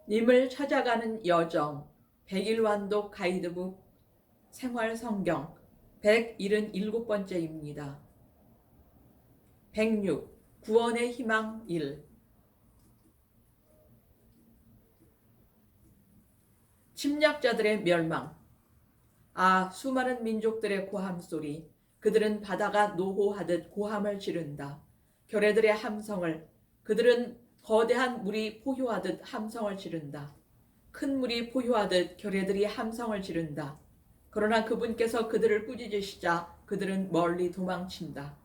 님을 찾아가는 여정 100일 완독 가이드북 생활성경 177번째입니다. 106. 구원의 희망 1. 침략자들의 멸망. 아, 수많은 민족들의 고함 소리. 그들은 바다가 노호하듯 고함을 지른다. 결의들의 함성을. 그들은 거대한 물이 포효하듯 함성을 지른다. 큰 물이 포효하듯 결의들이 함성을 지른다. 그러나 그분께서 그들을 꾸짖으시자 그들은 멀리 도망친다.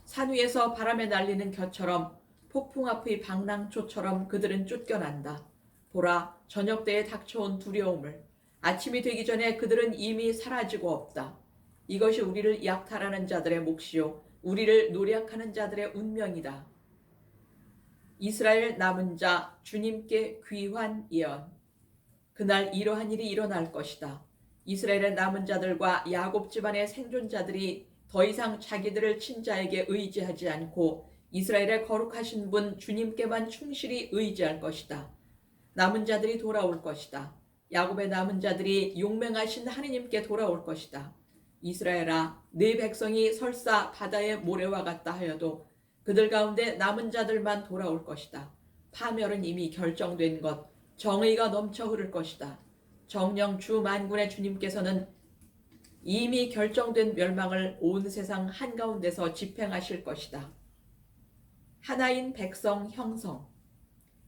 산 위에서 바람에 날리는 겨처럼 폭풍 앞의 방랑초처럼 그들은 쫓겨난다. 보라, 저녁 때에 닥쳐온 두려움을. 아침이 되기 전에 그들은 이미 사라지고 없다. 이것이 우리를 약탈하는 자들의 몫이요 우리를 노략하는 자들의 운명이다. 이스라엘 남은 자 주님께 귀환 예언. 그날 이러한 일이 일어날 것이다. 이스라엘의 남은 자들과 야곱 집안의 생존자들이 더 이상 자기들을 친자에게 의지하지 않고 이스라엘의 거룩하신 분 주님께만 충실히 의지할 것이다. 남은 자들이 돌아올 것이다. 야곱의 남은 자들이 용맹하신 하느님께 돌아올 것이다. 이스라엘아, 네 백성이 설사 바다의 모래와 같다 하여도 그들 가운데 남은 자들만 돌아올 것이다. 파멸은 이미 결정된 것, 정의가 넘쳐 흐를 것이다. 정령 주 만군의 주님께서는 이미 결정된 멸망을 온 세상 한가운데서 집행하실 것이다. 하나인 백성 형성.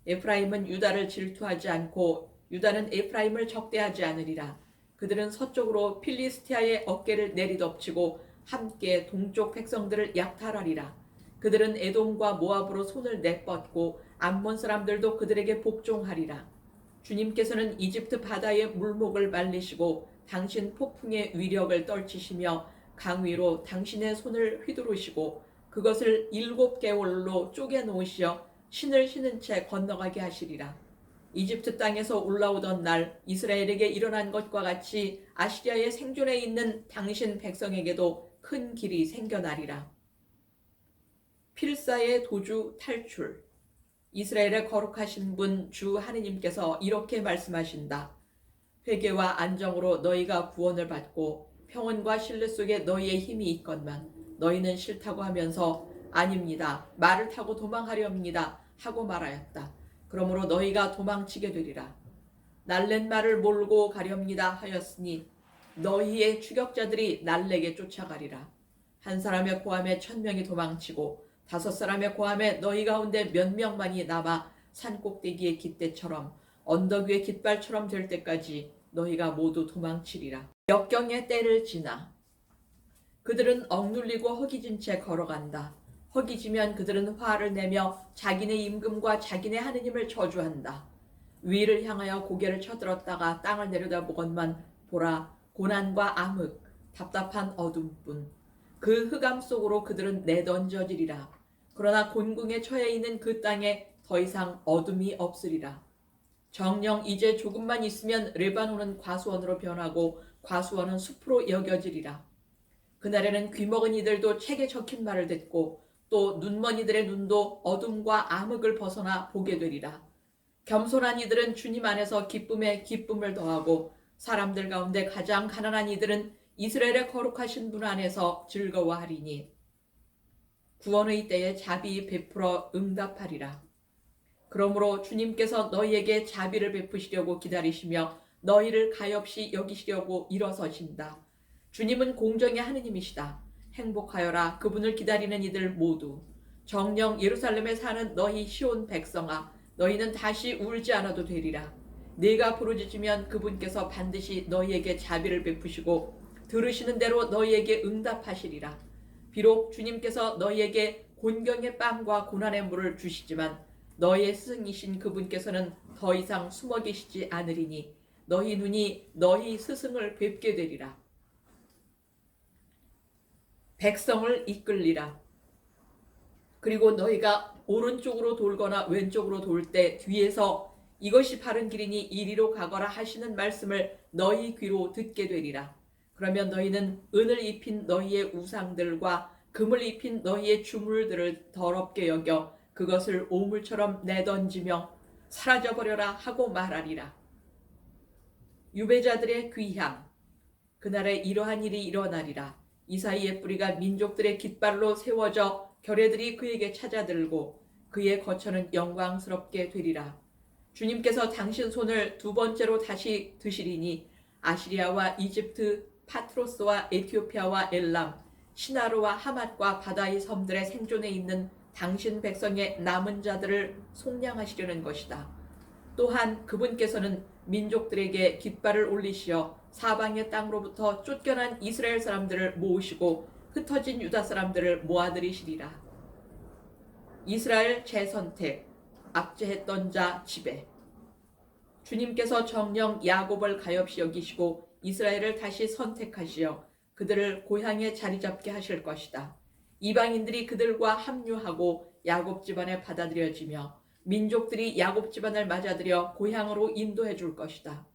에프라임은 유다를 질투하지 않고 유다는 에프라임을 적대하지 않으리라. 그들은 서쪽으로 필리스티아의 어깨를 내리덮치고 함께 동쪽 백성들을 약탈하리라. 그들은 에돔과 모압으로 손을 내뻗고 암몬 사람들도 그들에게 복종하리라. 주님께서는 이집트 바다의 물목을 말리시고 당신 폭풍의 위력을 떨치시며 강위로 당신의 손을 휘두르시고 그것을 7개월로 쪼개놓으시어 신을 신은 채 건너가게 하시리라. 이집트 땅에서 올라오던 날 이스라엘에게 일어난 것과 같이 아시리아의 생존에 있는 당신 백성에게도 큰 길이 생겨나리라. 필사의 도주 탈출. 이스라엘의 거룩하신 분 주 하느님께서 이렇게 말씀하신다. 회개와 안정으로 너희가 구원을 받고 평온과 신뢰 속에 너희의 힘이 있건만 너희는 싫다고 하면서 아닙니다. 말을 타고 도망하렵니다 하고 말하였다. 그러므로 너희가 도망치게 되리라. 날랜 말을 몰고 가렵니다 하였으니 너희의 추격자들이 날래게 쫓아가리라. 한 사람의 고함에 1000명이 도망치고 5사람의 고함에 너희 가운데 몇 명만이 남아 산꼭대기의 깃대처럼 언덕 위의 깃발처럼 될 때까지 너희가 모두 도망치리라. 역경의 때를 지나 그들은 억눌리고 허기진 채 걸어간다. 허기지면 그들은 화를 내며 자기네 임금과 자기네 하느님을 저주한다. 위를 향하여 고개를 쳐들었다가 땅을 내려다보건만 보라, 고난과 암흑, 답답한 어둠뿐. 그 흑암 속으로 그들은 내던져지리라. 그러나 곤궁에 처해 있는 그 땅에 더 이상 어둠이 없으리라. 정녕 이제 조금만 있으면 레바논은 과수원으로 변하고 과수원은 숲으로 여겨지리라. 그날에는 귀먹은 이들도 책에 적힌 말을 듣고 또 눈먼 이들의 눈도 어둠과 암흑을 벗어나 보게 되리라. 겸손한 이들은 주님 안에서 기쁨에 기쁨을 더하고 사람들 가운데 가장 가난한 이들은 이스라엘의 거룩하신 분 안에서 즐거워하리니 구원의 때에 자비 베풀어 응답하리라. 그러므로 주님께서 너희에게 자비를 베푸시려고 기다리시며 너희를 가엾이 여기시려고 일어서신다. 주님은 공정의 하느님이시다. 행복하여라 그분을 기다리는 이들 모두. 정녕 예루살렘에 사는 너희 시온 백성아, 너희는 다시 울지 않아도 되리라. 네가 부르짖으면 그분께서 반드시 너희에게 자비를 베푸시고 들으시는 대로 너희에게 응답하시리라. 비록 주님께서 너희에게 곤경의 빵과 고난의 물을 주시지만 너희의 스승이신 그분께서는 더 이상 숨어 계시지 않으리니 너희 눈이 너희 스승을 뵙게 되리라. 백성을 이끌리라. 그리고 너희가 오른쪽으로 돌거나 왼쪽으로 돌 때 뒤에서 이것이 바른 길이니 이리로 가거라 하시는 말씀을 너희 귀로 듣게 되리라. 그러면 너희는 은을 입힌 너희의 우상들과 금을 입힌 너희의 주물들을 더럽게 여겨 그것을 오물처럼 내던지며 사라져버려라 하고 말하리라. 유배자들의 귀향. 그날에 이러한 일이 일어나리라. 이사이의 뿌리가 민족들의 깃발로 세워져 결의들이 그에게 찾아들고 그의 거처는 영광스럽게 되리라. 주님께서 당신 손을 두 번째로 다시 드시리니 아시리아와 이집트, 파트로스와 에티오피아와 엘람, 시나르와 하맛과 바다의 섬들의 생존해 있는 당신 백성의 남은 자들을 속량하시려는 것이다. 또한 그분께서는 민족들에게 깃발을 올리시어 사방의 땅으로부터 쫓겨난 이스라엘 사람들을 모으시고 흩어진 유다 사람들을 모아들이시리라. 이스라엘 재선택, 압제했던 자 지배. 주님께서 정령 야곱을 가엾이 여기시고 이스라엘을 다시 선택하시어 그들을 고향에 자리 잡게 하실 것이다. 이방인들이 그들과 합류하고 야곱 집안에 받아들여지며 민족들이 야곱 집안을 맞아들여 고향으로 인도해 줄 것이다.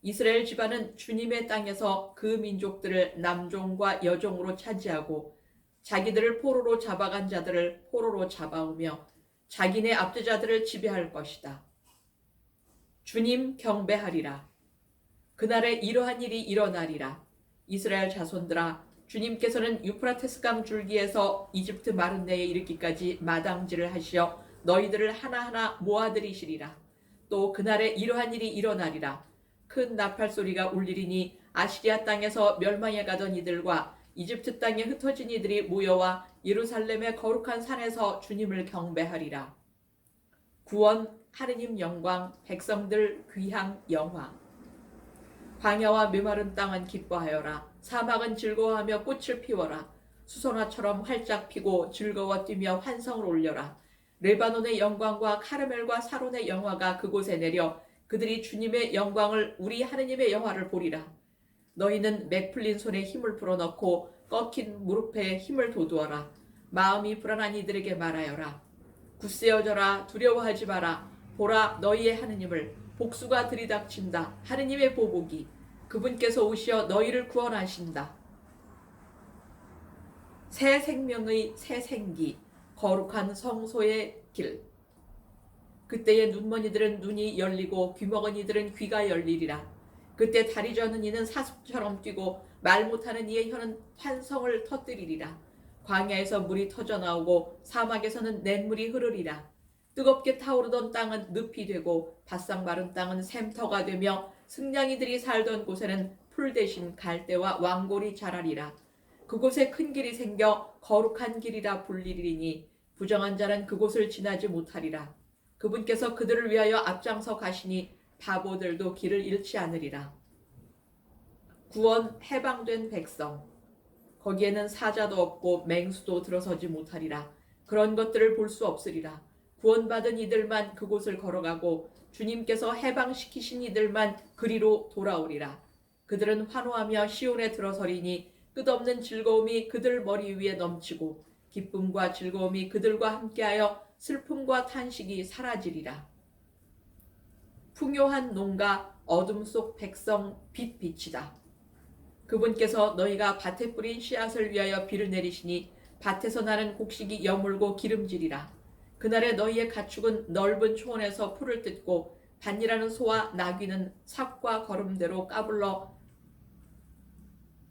이스라엘 집안은 주님의 땅에서 그 민족들을 남종과 여종으로 차지하고 자기들을 포로로 잡아간 자들을 포로로 잡아오며 자기네 압제자들을 지배할 것이다. 주님 경배하리라. 그날에 이러한 일이 일어나리라. 이스라엘 자손들아, 주님께서는 유프라테스강 줄기에서 이집트 마른내에 이르기까지 마당질을 하시어 너희들을 하나하나 모아들이시리라. 또 그날에 이러한 일이 일어나리라. 큰 나팔 소리가 울리리니 아시리아 땅에서 멸망해 가던 이들과 이집트 땅에 흩어진 이들이 모여와 예루살렘의 거룩한 산에서 주님을 경배하리라. 구원, 하느님 영광, 백성들 귀향 영화. 광야와 메마른 땅은 기뻐하여라. 사막은 즐거워하며 꽃을 피워라. 수선화처럼 활짝 피고 즐거워 뛰며 환성을 올려라. 레바논의 영광과 카르멜과 사론의 영화가 그곳에 내려 그들이 주님의 영광을 우리 하느님의 영화를 보리라. 너희는 맥 풀린 손에 힘을 불어넣고 꺾인 무릎에 힘을 돋우어라. 마음이 불안한 이들에게 말하여라. 굳세어져라. 두려워하지 마라. 보라, 너희의 하느님을. 복수가 들이닥친다. 하느님의 보복이. 그분께서 오시어 너희를 구원하신다. 새 생명의 새 생기, 거룩한 성소의 길. 그때의 눈먼이들은 눈이 열리고 귀먹은 이들은 귀가 열리리라. 그때 다리 저는 이는 사슴처럼 뛰고 말 못하는 이의 혀는 환성을 터뜨리리라. 광야에서 물이 터져나오고 사막에서는 냇물이 흐르리라. 뜨겁게 타오르던 땅은 늪이 되고 바싹 마른 땅은 샘터가 되며 승냥이들이 살던 곳에는 풀 대신 갈대와 왕골이 자라리라. 그곳에 큰 길이 생겨 거룩한 길이라 불리리니 부정한 자는 그곳을 지나지 못하리라. 그분께서 그들을 위하여 앞장서 가시니 바보들도 길을 잃지 않으리라. 구원 해방된 백성. 거기에는 사자도 없고 맹수도 들어서지 못하리라. 그런 것들을 볼 수 없으리라. 구원받은 이들만 그곳을 걸어가고 주님께서 해방시키신 이들만 그리로 돌아오리라. 그들은 환호하며 시온에 들어서리니 끝없는 즐거움이 그들 머리 위에 넘치고 기쁨과 즐거움이 그들과 함께하여 슬픔과 탄식이 사라지리라. 풍요한 농가 어둠 속 백성 빛이다. 그분께서 너희가 밭에 뿌린 씨앗을 위하여 비를 내리시니 밭에서 나는 곡식이 여물고 기름지리라. 그날에 너희의 가축은 넓은 초원에서 풀을 뜯고 밭이라는 소와 나귀는 삭과 거름대로 까불러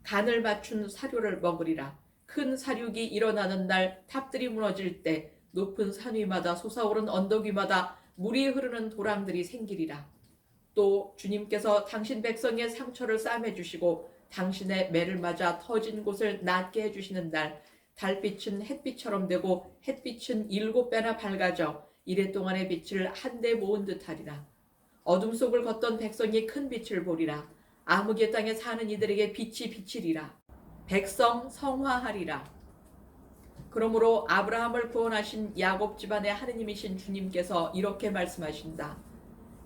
간을 맞춘 사료를 먹으리라. 큰 사륙이 일어나는 날 탑들이 무너질 때 높은 산 위마다 솟아오른 언덕 위마다 물이 흐르는 도랑들이 생기리라. 또 주님께서 당신 백성의 상처를 싸매주시고 당신의 매를 맞아 터진 곳을 낫게 해주시는 날 달빛은 햇빛처럼 되고 햇빛은 7배나 밝아져 이래 동안의 빛을 한데 모은 듯하리라. 어둠 속을 걷던 백성이 큰 빛을 보리라. 암흑의 땅에 사는 이들에게 빛이 비치리라. 백성 성화하리라. 그러므로 아브라함을 구원하신 야곱 집안의 하느님이신 주님께서 이렇게 말씀하신다.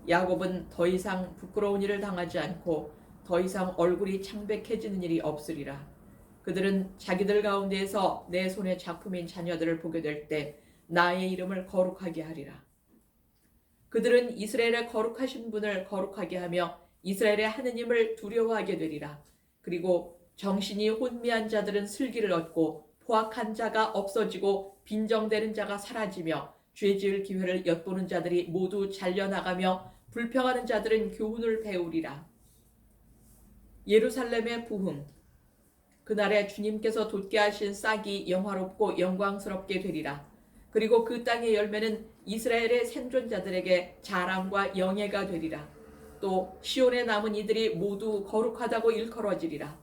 야곱은 더 이상 부끄러운 일을 당하지 않고 더 이상 얼굴이 창백해지는 일이 없으리라. 그들은 자기들 가운데에서 내 손의 작품인 자녀들을 보게 될 때 나의 이름을 거룩하게 하리라. 그들은 이스라엘의 거룩하신 분을 거룩하게 하며 이스라엘의 하느님을 두려워하게 되리라. 그리고 정신이 혼미한 자들은 슬기를 얻고 포악한 자가 없어지고 빈정대는 자가 사라지며 죄지을 기회를 엿보는 자들이 모두 잘려나가며 불평하는 자들은 교훈을 배우리라. 예루살렘의 부흥. 그날에 주님께서 돋게 하신 싹이 영화롭고 영광스럽게 되리라. 그리고 그 땅의 열매는 이스라엘의 생존자들에게 자랑과 영예가 되리라. 또 시온에 남은 이들이 모두 거룩하다고 일컬어지리라.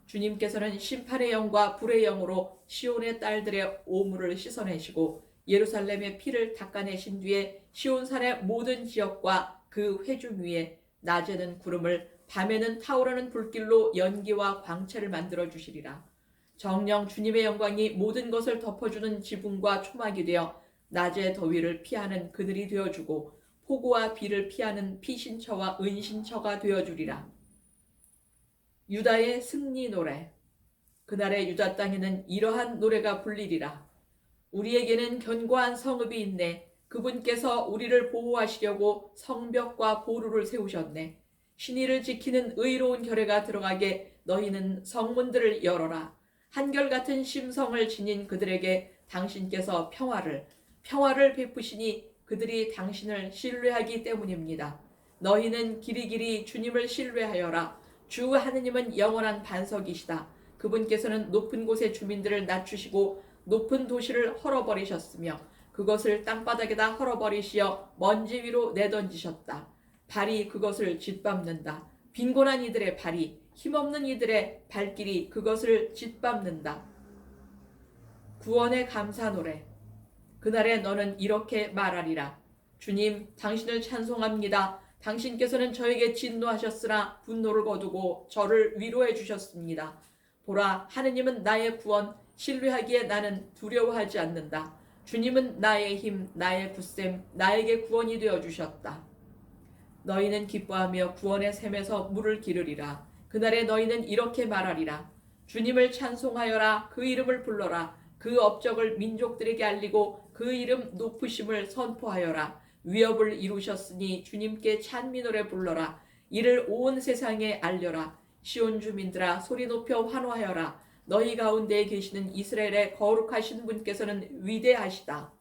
주님께서는 심판의 영과 불의 영으로 시온의 딸들의 오물을 씻어내시고 예루살렘의 피를 닦아내신 뒤에 시온산의 모든 지역과 그 회중 위에 낮에는 구름을 밤에는 타오르는 불길로 연기와 광채를 만들어 주시리라. 정녕 주님의 영광이 모든 것을 덮어주는 지붕과 초막이 되어 낮의 더위를 피하는 그늘이 되어주고 폭우와 비를 피하는 피신처와 은신처가 되어주리라. 유다의 승리 노래. 그날의 유다 땅에는 이러한 노래가 불리리라. 우리에게는 견고한 성읍이 있네. 그분께서 우리를 보호하시려고 성벽과 보루를 세우셨네. 신의를 지키는 의로운 결례가 들어가게 너희는 성문들을 열어라. 한결같은 심성을 지닌 그들에게 당신께서 평화를 베푸시니 그들이 당신을 신뢰하기 때문입니다. 너희는 길이길이 주님을 신뢰하여라. 주 하느님은 영원한 반석이시다. 그분께서는 높은 곳의 주민들을 낮추시고 높은 도시를 헐어버리셨으며 그것을 땅바닥에다 헐어버리시어 먼지 위로 내던지셨다. 발이 그것을 짓밟는다. 빈곤한 이들의 발이, 힘없는 이들의 발길이 그것을 짓밟는다. 구원의 감사 노래. 그날에 너는 이렇게 말하리라. 주님, 당신을 찬송합니다. 당신께서는 저에게 진노하셨으나 분노를 거두고 저를 위로해 주셨습니다. 보라, 하느님은 나의 구원, 신뢰하기에 나는 두려워하지 않는다. 주님은 나의 힘, 나의 굳셈, 나에게 구원이 되어 주셨다. 너희는 기뻐하며 구원의 샘에서 물을 기르리라. 그날에 너희는 이렇게 말하리라. 주님을 찬송하여라. 그 이름을 불러라. 그 업적을 민족들에게 알리고 그 이름 높으심을 선포하여라. 위협을 이루셨으니 주님께 찬미 노래 불러라. 이를 온 세상에 알려라. 시온 주민들아, 소리 높여 환호하여라. 너희 가운데에 계시는 이스라엘의 거룩하신 분께서는 위대하시다.